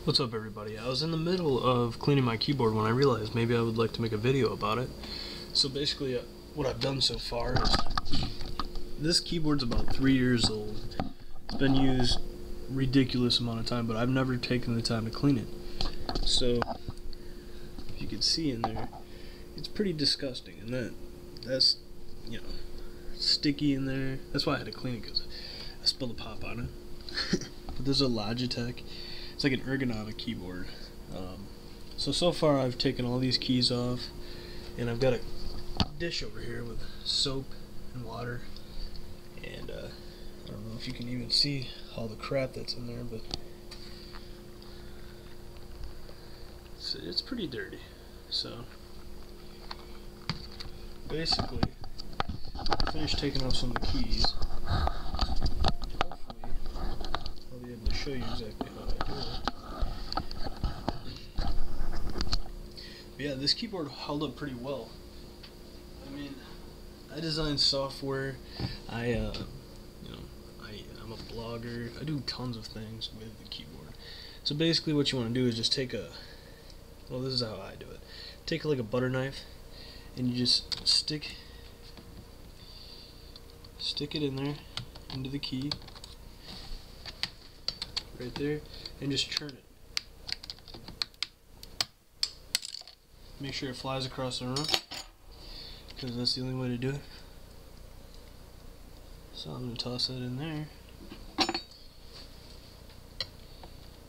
What's up, everybody? I was in the middle of cleaning my keyboard when I realized maybe I would like to make a video about it. So basically what I've done so far is this keyboard's about 3 years old. It's been used a ridiculous amount of time, but I've never taken the time to clean it. So if you can see in there, it's pretty disgusting, and that's sticky in there. That's why I had to clean it, because I spilled a pop on it. But there's a Logitech. It's like an ergonomic keyboard. So far I've taken all these keys off, and I've got a dish over here with soap and water, and I don't know if you can even see all the crap that's in there, but it's pretty dirty. So basically, I finished taking off some of the keys. Hopefully I'll be able to show you exactly how I do it. But yeah, this keyboard held up pretty well. I mean, I design software. I'm a blogger. I do tons of things with the keyboard. So basically, what you want to do is just take this is how I do it. Take like a butter knife, and you just stick it in there, into the key, right there, and just churn it. Make sure it flies across the room, because that's the only way to do it. So I'm going to toss that in there.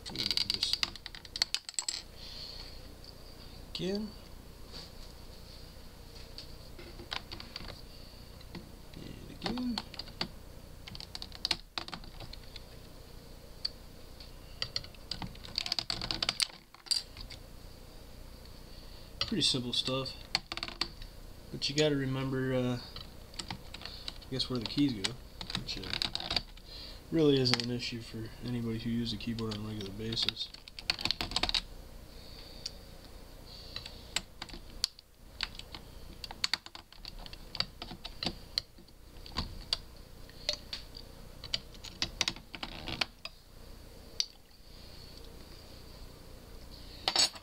And just again. And again. Pretty simple stuff, but you got to remember, I guess, where the keys go, which really isn't an issue for anybody who uses a keyboard on a regular basis.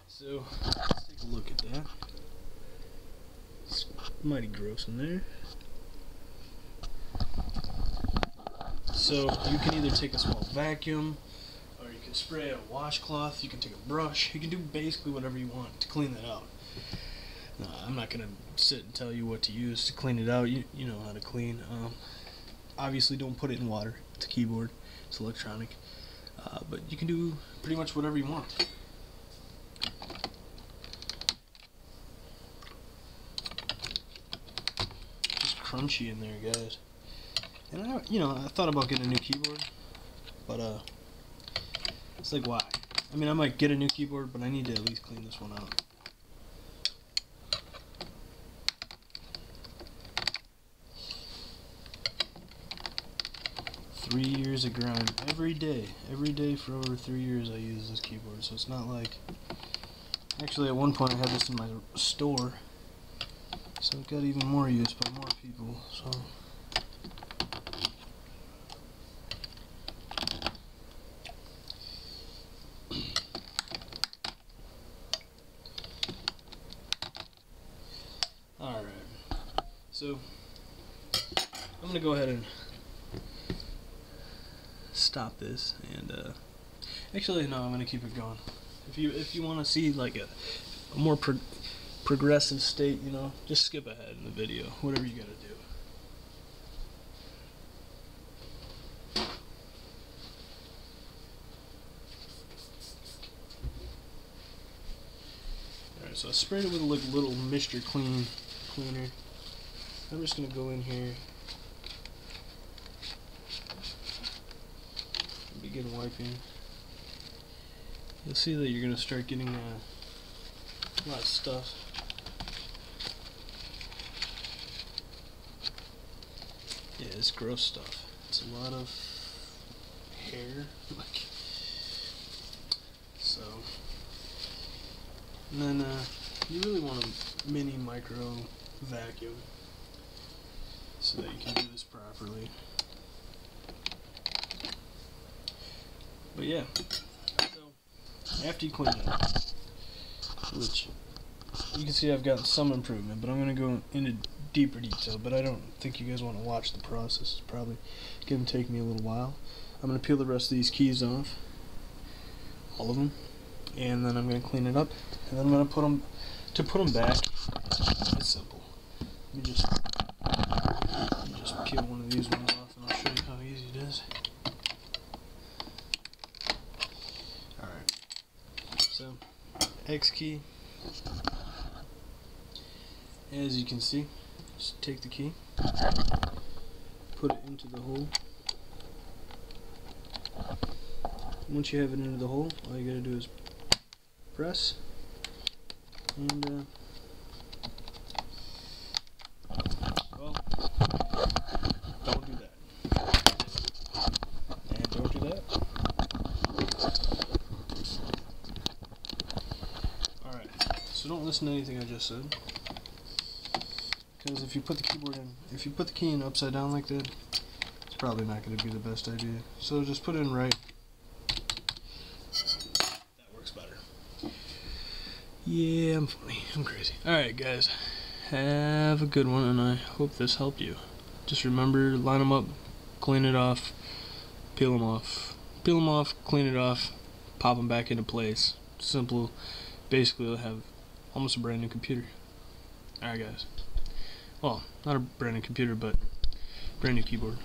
So let's take a look at that. It's mighty gross in there. So you can either take a small vacuum, or you can spray a washcloth, you can take a brush, you can do basically whatever you want to clean that out. Now, I'm not going to sit and tell you what to use to clean it out. You know how to clean. Obviously don't put it in water. It's a keyboard. It's electronic. But you can do pretty much whatever you want. Crunchy in there, guys. And I thought about getting a new keyboard, but it's like, why? I mean, I might get a new keyboard, but I need to at least clean this one out. Three years of grind every day for over 3 years. I use this keyboard, so it's not like. Actually, at one point I had this in my store. So it got even more use by more people. So alright. So I'm gonna go ahead and stop this, and actually no, I'm gonna keep it going. If you want to see like a more progressive state, just skip ahead in the video, whatever you gotta do. Alright, so I sprayed it with a little Mr. Cleaner. I'm just gonna go in here and begin wiping. You'll see that you're gonna start getting a lot of stuff. Yeah, it's gross stuff. It's a lot of hair, so. And then you really want a mini micro vacuum so that you can do this properly. But yeah, so after you clean it up, which you can see I've gotten some improvement, but I'm going to go into deeper detail, but I don't think you guys want to watch the process. It's probably going to take me a little while. I'm going to peel the rest of these keys off, all of them, and then I'm going to clean it up, and then I'm going to put them back. It's simple. Let me just peel one of these ones off, and I'll show you how easy it is. Alright, so X key, as you can see, just take the key, put it into the hole. Once you have it into the hole, all you gotta do is press, and well, don't do that, and don't do that. Alright, so don't listen to anything I just said, because if you put the key in upside down like that, it's probably not going to be the best idea. So just put it in right. That works better. Yeah, I'm funny. I'm crazy. Alright guys, have a good one, and I hope this helped you. Just remember, line them up, clean it off, peel them off, clean it off, pop them back into place. Simple. Basically, you'll have almost a brand new computer. Alright guys. Well, not a brand new computer, but brand new keyboard.